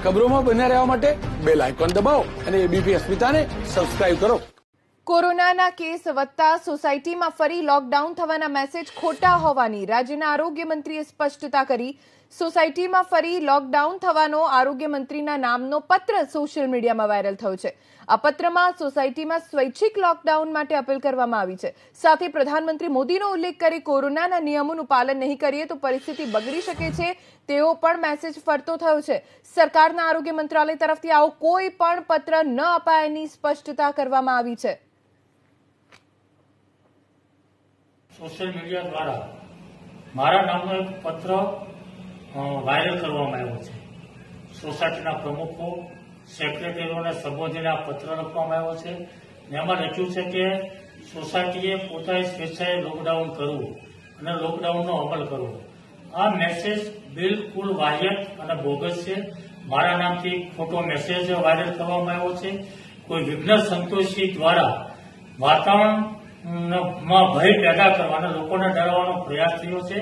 ખબરોમાં બન્યા રહેવા માટે બેલ આઇકોન દબાવો અને એબીપી અસ્મિતાને સબસ્ક્રાઇબ કરો. કોરોનાના કેસ વધતા સોસાયટીમાં ફરી લોકડાઉન થવાના મેસેજ ખોટા હોવાની રાજ્યના આરોગ્ય મંત્રીએ સ્પષ્ટતા કરી. સોસાયટીમાં ફરી લોકડાઉન થવાનો આરોગ્ય મંત્રીના નામનો પત્ર સોશિયલ મીડિયામાં વાયરલ થયો છે. આ પત્રમાં સોસાયટીમાં સ્વૈચ્છિક લોકડાઉન માટે અપીલ કરવામાં આવી છે. સાથે પ્રધાનમંત્રી મોદીનો ઉલ્લેખ કરી કોરોનાના નિયમોનું પાલન નહીં કરીએ તો પરિસ્થિતિ બગડી શકે છે તેવો પણ મેસેજ ફરતો થયો છે. સરકારના આરોગ્ય મંત્રાલય તરફથી આવો કોઈ પણ પત્ર ન અપાયાની સ્પષ્ટતા કરવામાં આવી છે. સોશિયલ મીડિયા દ્વારા મારા નામનો એક પત્ર વાયરલ કરવામાં આવ્યો છે. સોસાયટીના પ્રમુખો, સેક્રેટરીઓને સંબોધીને આ પત્ર લખવામાં આવ્યો છે. એમાં લખ્યું છે કે સોસાયટીએ પોતાની સ્વેચ્છાએ લોકડાઉન કરવું અને લોકડાઉનનો અમલ કરવો. આ મેસેજ બિલકુલ વાહિયાત અને બોગસ છે. મારા નામથી ખોટો મેસેજ વાયરલ કરવામાં આવ્યો છે. કોઈ વિઘ્ન સંતોષી દ્વારા વાતાવરણમાં ભય પેદા કરવાના લોકોને ડરાવવાનો પ્રયાસ થયો છે.